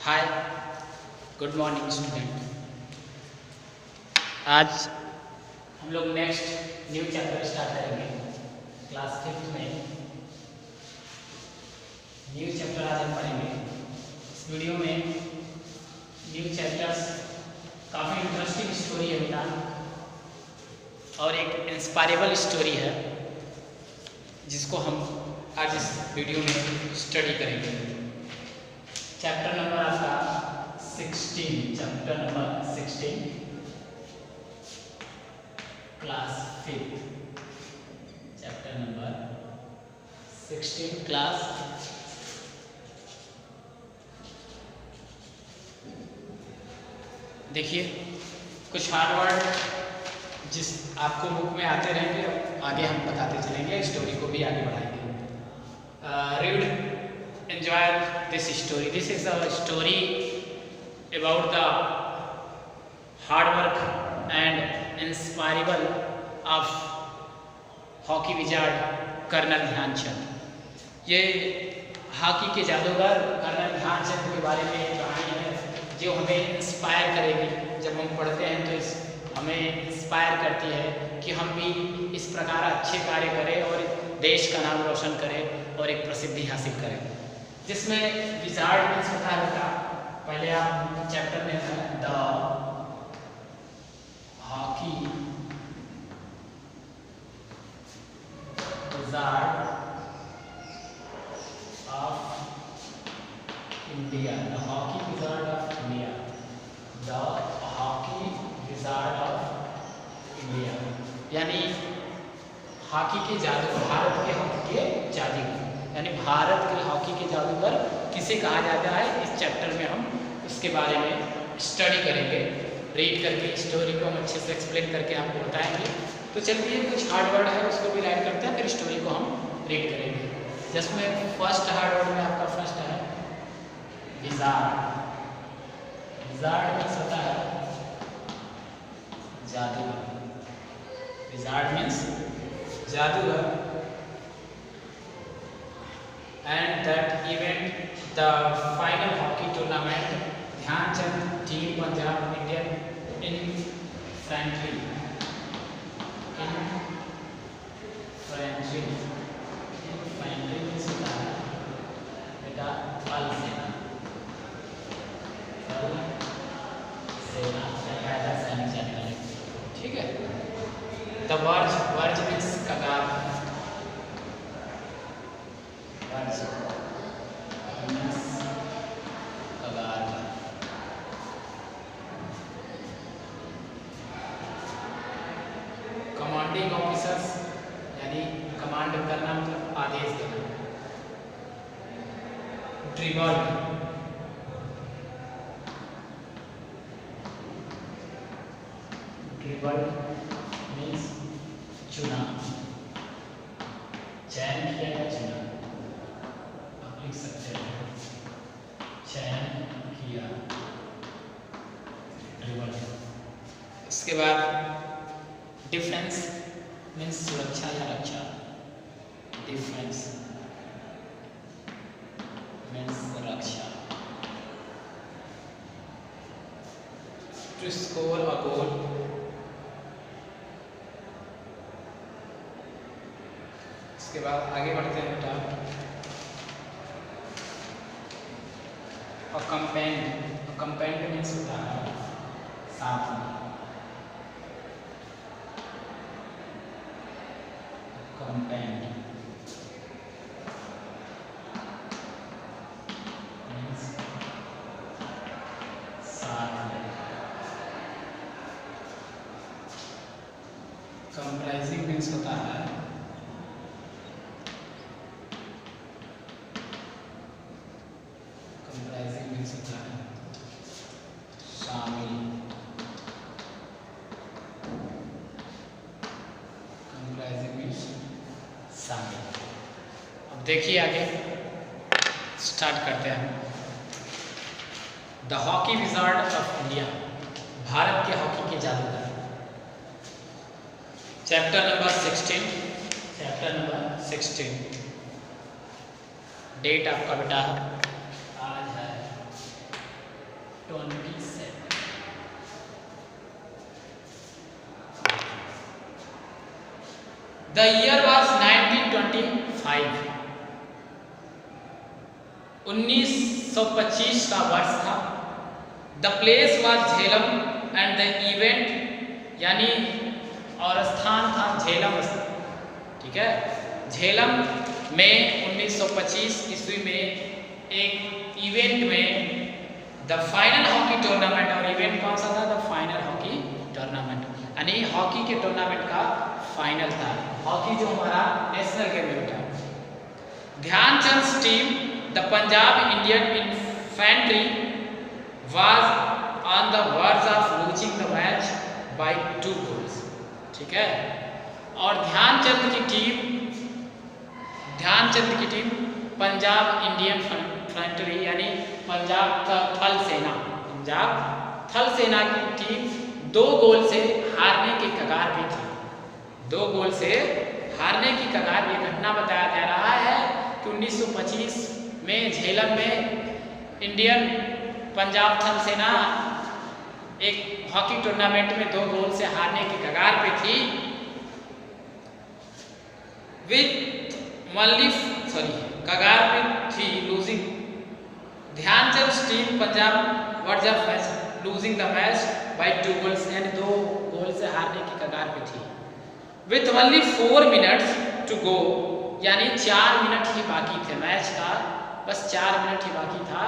हाय, good morning student. आज हम लोग नेक्स्ट न्यू चैप्टर स्टार्ट करेंगे क्लास 5th में। न्यू चैप्टर आज हम पढ़ेंगे। इस वीडियो में न्यू चैप्टर्स काफ़ी इंटरेस्टिंग स्टोरी है बेटा, और एक इंस्पायरेबल स्टोरी है जिसको हम आज इस वीडियो में स्टडी करेंगे। चैप्टर नंबर आपका 16, chapter number 16, class 5th, chapter number 16 class. देखिए, कुछ हार्ड वर्ड जिस आपको बुक में आते रहेंगे, आगे हम बताते चलेंगे, स्टोरी को भी आगे बढ़ाएंगे। Read, enjoy this story. This is a story about the hard work and inspirable of hockey wizard colonel Dhyan Chand. ये हॉकी के जादूगर कर्नल ध्यानचंद के बारे में कहानी है जो हमें इंस्पायर करेगी। जब हम पढ़ते हैं तो हमें इंस्पायर करती है कि हम भी इस प्रकार अच्छे कार्य करें और देश का नाम रोशन करें और एक प्रसिद्धि हासिल करें। जिसमें विजार्ड मीन्स होता है बेटा, पहले आप चैप्टर में है the hockey wizard of India, the hockey wizard of India, the hockey wizard of India, यानी हॉकी के जादू, भारत के हॉकी के जादूगर, यानी भारत के हॉकी के जादूगर किसे कहा जाता है। इस चैप्टर में हम उसके बारे में स्टडी करेंगे। रीड करके स्टोरी को हम अच्छे से एक्सप्लेन करके आपको बताएंगे। तो चलिए, कुछ हार्ड वर्ड है उसको भी राइट करते हैं, फिर स्टोरी को हम रीड करेंगे। जिसमें फर्स्ट हार्ड वर्ड में आपका फर्स्ट है विजार्ड। विजार्ड मीन्स होता है जादूगर। विजार्ड मीन्स जादूगर। And that event, the final hockey tournament, Dhyan Chand team Punjab Indian infantry means होता है बेटा थल सेना, थल सेना पहला सैनिक जाने वाले, ठीक है। द वर्ज मीन्स कगार, कमांडिंग ऑफिसर्स यानी कमांड करना मतलब आदेश देना। ड्रिबल्ड, ड्रिबल्ड मीन्स चुना, चयन किया या चुना, आप लिख सकते हैं चयन किया, ड्रिबल्ड। इसके बाद डिफेंस मीन्स सुरक्षा या रक्षा, डिफेंस मीन्स रक्षा। टू स्कोर अ गोल, इसके बाद आगे बढ़ते हैं बेटा। अकम्पेंड मीन्स होता है साथ में, कंपेंड मीन्स साथ में। कंप्राइजिंग मीन्स होता है शामिल। कंप्राइजिंग मीन्स शामिल। अब देखिए, आगे स्टार्ट करते हैं। The hockey wizard of India, Bharat के हॉकी के जादूगर। Chapter number 16, chapter number 16। Date आपका बेटा आज है 27. The year was 1925. 1925 का वर्ष था। The place was Jhelum and the event यानी और स्थान था झेलम, ठीक है। झेलम में 1925 ईस्वी में एक इवेंट में द फाइनल हॉकी टूर्नामेंट, और इवेंट कौन सा था? द फाइनल हॉकी टूर्नामेंट, यानी हॉकी के टूर्नामेंट का फाइनल था। हॉकी जो हमारा नेशनल गेम में था। Dhyan Chand team the Punjab Indian infantry was on the verge of losing the match by 2 goals, ठीक है। और ध्यानचंद की टीम पंजाब इंडियन इन्फेंट्री यानी पंजाब थल सेना की टीम 2 गोल से हारने के कगार पे थी। 2 गोल से हारने की कगार। ये घटना बताया जा रहा है कि 1925 में झेलम में इंडियन पंजाब थल सेना एक हॉकी टूर्नामेंट में 2 गोल से हारने की कगार पे थी। कगार पे थी losing. Dhyan Chand team Punjab verge of match losing the match by 2 goals, यानी 2 गोल से हारने की कगार पे थी। With only 4 minutes to go, यानी 4 मिनट ही बाकी थे मैच का, बस 4 मिनट ही बाकी था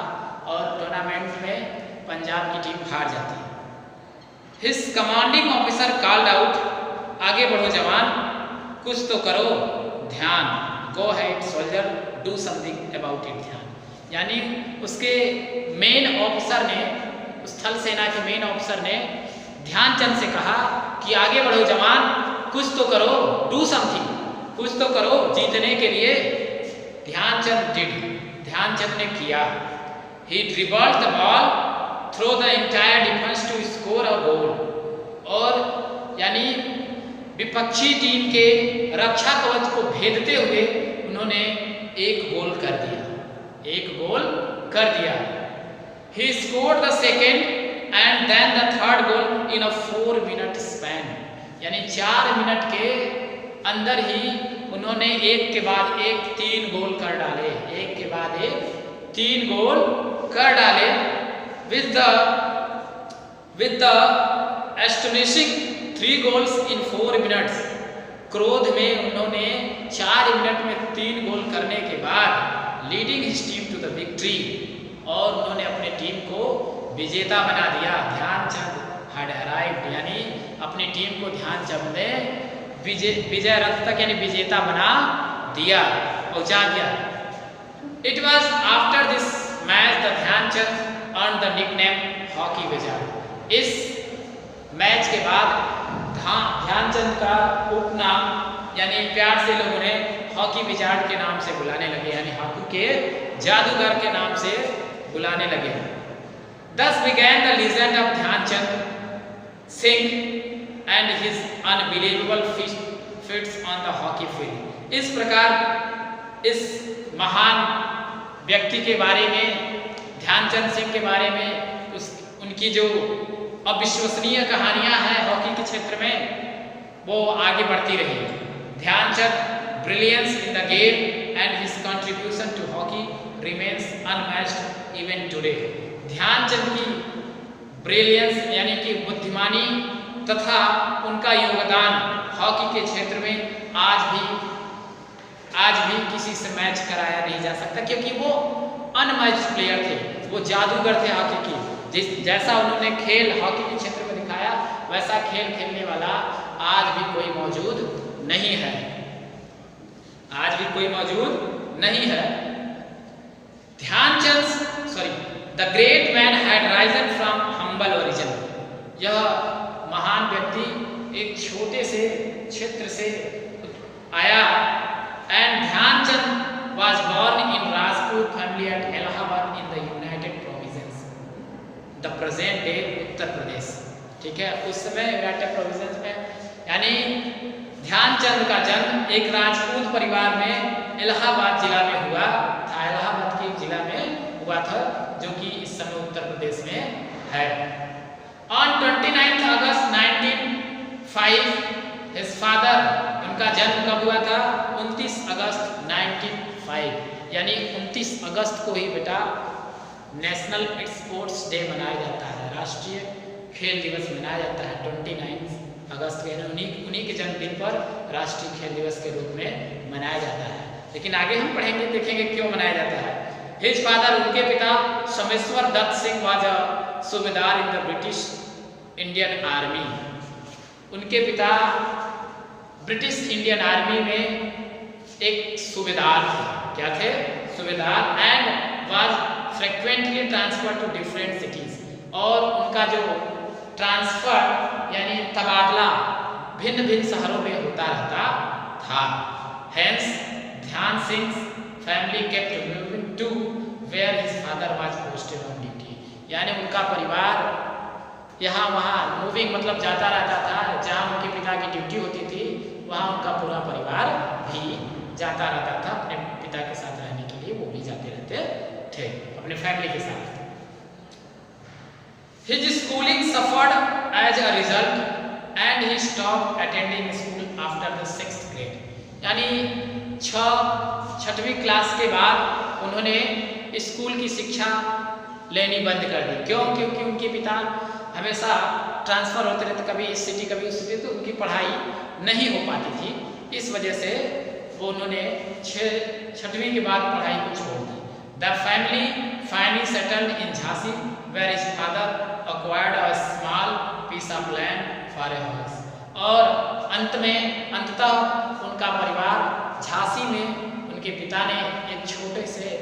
और टूर्नामेंट में पंजाब की टीम हार जाती। His commanding officer called out, आगे बढ़ो जवान, कुछ तो करो, Dhyan, go ahead soldier, do something about it, Dhyan. यानी उसके मेन ऑफिसर ने, उस थल सेना के मेन ऑफिसर ने ध्यानचंद से कहा कि आगे बढ़ो जवान, कुछ तो करो, डू समथिंग, कुछ तो करो जीतने के लिए। ध्यानचंद डिड, ध्यानचंद ने किया। He dribbled the ball through the entire defence to score a goal, और यानी विपक्षी टीम के रक्षा कवच को भेदते हुए उन्होंने एक गोल कर दिया। He scored the second and then the third goal in a 4-minute span, यानी 4 मिनट के अंदर ही उन्होंने एक के बाद एक 3 गोल कर डाले, एक के बाद एक 3 गोल कर डाले। with the astonishing 3 goals in 4 minutes, क्रोध में उन्होंने 4 मिनट में 3 गोल करने के बाद leading his team to the victory, और उन्होंने अपने टीम को विजेता बना दिया। ध्यानचंद had arrived, यानी अपनी टीम को ध्यानचंद ने विजय रथ तक यानी विजेता बना दिया, पहुंचा दिया। It was after this match that Dhyan Chand earned the nickname hockey wizard. इस मैच के बाद ध्यानचंद का उपनाम यानी प्यार से लोगों ने हॉकी विजार्ड के नाम से बुलाने लगे, यानी हॉकी के जादूगर के नाम से बुलाने लगे। Thus began the legend of Dhyanchand Singh and his unbelievable feats on the hockey field। इस प्रकार इस महान व्यक्ति के बारे में, ध्यानचंद सिंह के बारे में, उनकी जो अविश्वसनीय कहानियां हैं हॉकी के क्षेत्र में, वो आगे बढ़ती रही। Dhyanchand brilliance in the game and his contribution to hockey remains unmatched even today। Dhyanchand की ब्रिलियंस यानी कि बुद्धिमानी तथा उनका योगदान हॉकी के क्षेत्र में आज भी किसी से मैच कराया नहीं जा सकता, क्योंकि वो अनमैच्ड प्लेयर थे, वो जादूगर थे हॉकी की। जैसा उन्होंने खेल हॉकी के क्षेत्र में दिखाया, वैसा खेल खेलने वाला आज भी कोई मौजूद नहीं है, आज भी कोई मौजूद नहीं है। The great man had risen from humble origin. यह महान व्यक्ति एक छोटे से क्षेत्र से आया। And Dhyan Chand was born in Rajput family at Allahabad in the United Provinces, the present day Uttar Pradesh. ठीक है, उस समय यूनाइटेड प्रोविंसेस में यानी ध्यानचंद का जन्म एक राजपूत परिवार में इलाहाबाद जिला में हुआ था, इलाहाबाद के जिला में हुआ था, जो कि इस समय उत्तर प्रदेश में 1905 हिज फादर, उनका जन्म कब हुआ था? 29 अगस्त 1905, यानी 29 अगस्त को ही बेटा नेशनल स्पोर्ट्स डे मनाया जाता है, राष्ट्रीय खेल दिवस मनाया जाता है 29 अगस्त के, उन्हीं के जन्मदिन पर राष्ट्रीय खेल दिवस के रूप में मनाया जाता है। लेकिन आगे हम पढ़ेंगे, देखेंगे क्यों मनाया जाता है। हिज फादर, उनके पिता सोमेश्वर दत्त सिंह वाज अ सूबेदार in the British Indian army, उनके पिता ब्रिटिश इंडियन आर्मी में एक सूबेदार थे। क्या थे? Subedar. And was frequently transfer to different cities, और उनका जो ट्रांसफर यानी तबादला भिन्न भिन्न शहरों में होता रहता था। Hence Dhyan Singh family kept moving to where his father was posted on duty, यानी उनका परिवार यहाँ वहाँ मूविंग मतलब जाता रहता था, जहाँ उनके पिता की ड्यूटी होती थी वहाँ उनका पूरा परिवार भी जाता रहता था। अपने पिता के साथ रहने के लिए वो भी जाते रहते थे अपने फैमिली के साथ। His schooling suffered as a result and he stopped attending school after the 6th grade, यानी 6वीं क्लास के बाद उन्होंने स्कूल की शिक्षा लेनी बंद कर दी। क्यों? क्योंकि उनके पिता हमेशा ट्रांसफ़र होते रहते, कभी इस सिटी कभी उस सिटी, तो उनकी पढ़ाई नहीं हो पाती थी। इस वजह से वो उन्होंने 6वीं के बाद पढ़ाई को छोड़ दी। The family finally settled in Jhansi where his father acquired a small piece of land for a house, और अंततः उनका परिवार झांसी में उनके पिता ने एक छोटे से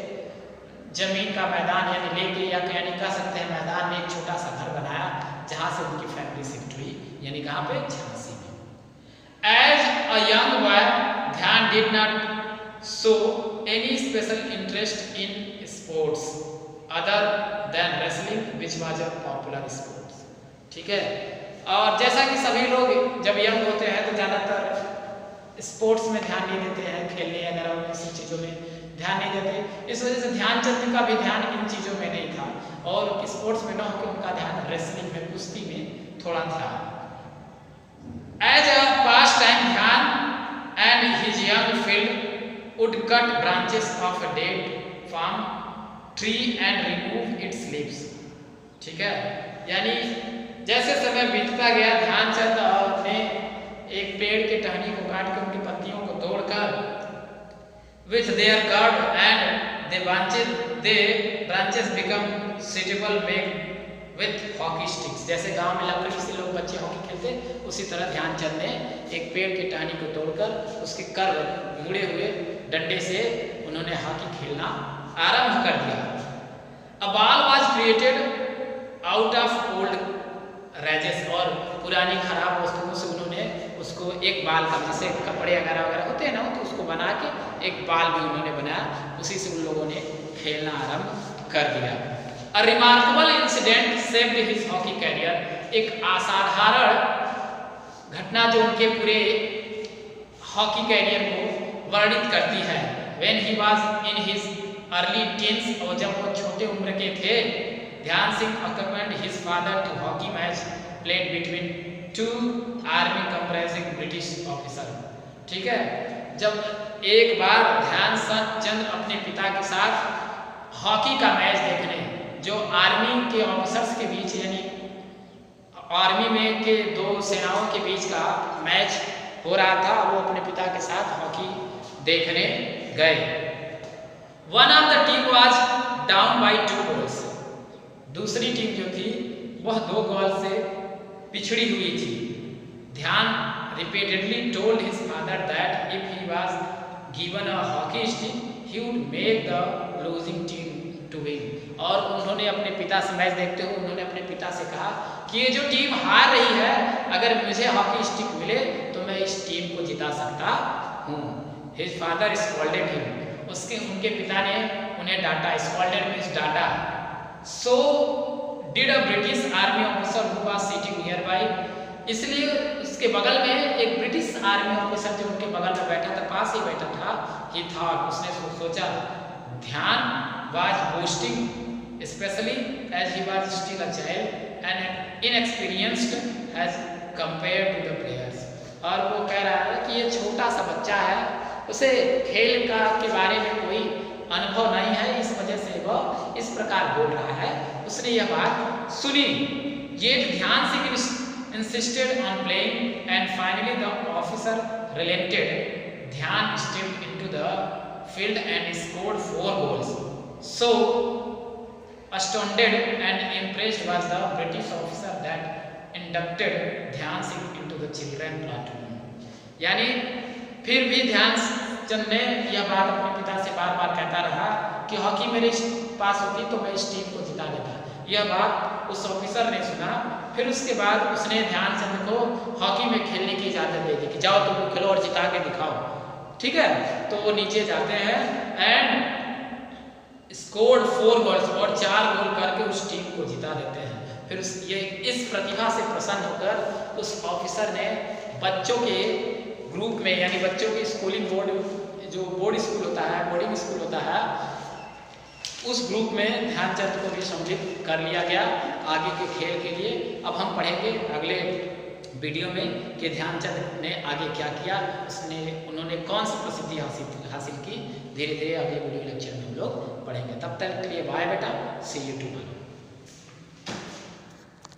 जमीन का मैदान यानी लेके या यानी कह सकते हैं मैदान में एक छोटा सा घर बनाया, जहां से उनकी फैमिली शिफ्ट हुई, यानी कहाँ पे? झांसी में। एज अ यंग बॉय ध्यान did not show any special interest in sports other than wrestling which was a popular sports. ठीक है, और जैसा कि सभी लोग जब यंग होते हैं तो ज़्यादातर स्पोर्ट्स में ध्यान नहीं देते हैं, खेलने वगैरह में ऐसी चीज़ों में ध्यान नहीं देते। इस वजह से ध्यानचंद का भी ध्यान इन चीज़ों में नहीं था, और स्पोर्ट्स में न होकर उनका ध्यान रेसलिंग में, कुश्ती में थोड़ा था। As a pastime Dhyan and his young field would cut branches of a dead farm tree and remove its leaves. ठीक है, यानी जैसे समय बीतता गया ध्यानचंद ने एक पेड़ के टहनी को काट के उनकी पत्तियों को तोड़कर with their cut and they branches become suitable made with hockey sticks. जैसे गांव में लकड़ी से लोग बच्चे हॉकी खेलते, उसी तरह ध्यानचंद ने एक पेड़ की टहनी को तोड़कर उसके कर्व मुड़े हुए डंडे से उन्होंने हॉकी खेलना आरंभ कर दिया। A ball was created out of old raises, और पुरानी खराब वस्तुओं से उन्होंने उसको एक बाल का, जैसे कपड़े वगैरह होते हैं ना, तो उसको बना के एक बाल भी उन्होंने बनाया, उसी से उन लोगों ने खेलना आरंभ कर दिया। A remarkable incident saved his hockey career, एक असाधारण घटना जो उनके पूरे हॉकी कैरियर को वर्णित करती है। When he was in his early teens, और जब वो छोटे उम्र के थे, ध्यान Singh accompanied his father to hockey match played between two army comprising British officer। ठीक है, जब एक बार ध्यानचंद अपने पिता के साथ हॉकी का मैच देखने, जो आर्मी के ऑफिसर्स के बीच यानी आर्मी में के दो सेनाओं के बीच का मैच हो रहा था, वो अपने पिता के साथ हॉकी देखने गए। One of the team was down by 2 goals, दूसरी टीम जो थी वह 2 गोल से पिछड़ी हुई थी। ध्यान repeatedly told his father that if he was given a hockey stick he would make the losing team to win, और उन्होंने अपने पिता से मैच देखते हुए उन्होंने अपने पिता से कहा कि ये जो टीम हार रही है, अगर मुझे हॉकी स्टिक मिले तो मैं इस टीम को जिता सकता हूँ। His father scolded him, उनके पिता ने उन्हें डांटा। स्कॉल्डेड मीन्स डांटा। So did a British army officer who was sitting nearby, इसलिए उसके बगल में एक ब्रिटिश आर्मी ऑफिसर जो उनके बगल में बैठा था, पास ही बैठा था, he thought, उसने सोचा, ध्यान was boasting especially as he was still a child and inexperienced as compared to the player, और वो कह रहा है कि ये छोटा सा बच्चा है, उसे खेल के बारे में कोई अनुभव नहीं है, इस वजह से वह इस प्रकार बोल रहा है। उसने यह बात सुनी। ये ध्यान Singh insisted on playing and finally the officer relented. Dhyan stepped into the field and scored 4 goals. So astounded and impressed was the British officer that inducted Dhyan Singh into the children platoon. यानी फिर भी ध्यान चंद ने यह बात अपने पिता से बार बार कहता रहा कि हॉकी मेरे पास होती तो मैं इस टीम को जिता देता। यह बात उस ऑफिसर ने सुना। फिर उसके बाद उसने ध्यानचंद को हॉकी में खेलने की इजाज़त दे दी कि जाओ तुम खेलो और जिता के दिखाओ, ठीक है। तो वो नीचे जाते हैं एंड स्कोर्ड 4 गोल्स और 4 गोल करके उस टीम को जिता देते हैं। फिर इस प्रतिभा से प्रसन्न होकर उस ऑफिसर ने बच्चों के ग्रुप में, यानी बच्चों की स्कूलिंग बोर्ड, जो बोर्ड स्कूल होता है, बोर्डिंग स्कूल होता है, उस ग्रुप में ध्यानचंद को भी सम्मिलित कर लिया गया आगे के खेल के लिए। अब हम पढ़ेंगे अगले वीडियो में कि ध्यानचंद ने आगे क्या किया, उन्होंने कौन सी प्रसिद्धि हासिल की। धीरे धीरे अगले वीडियो लेक्चर में हम लोग पढ़ेंगे। तब तक के लिए बाय बेटा, सी यू टुमारो।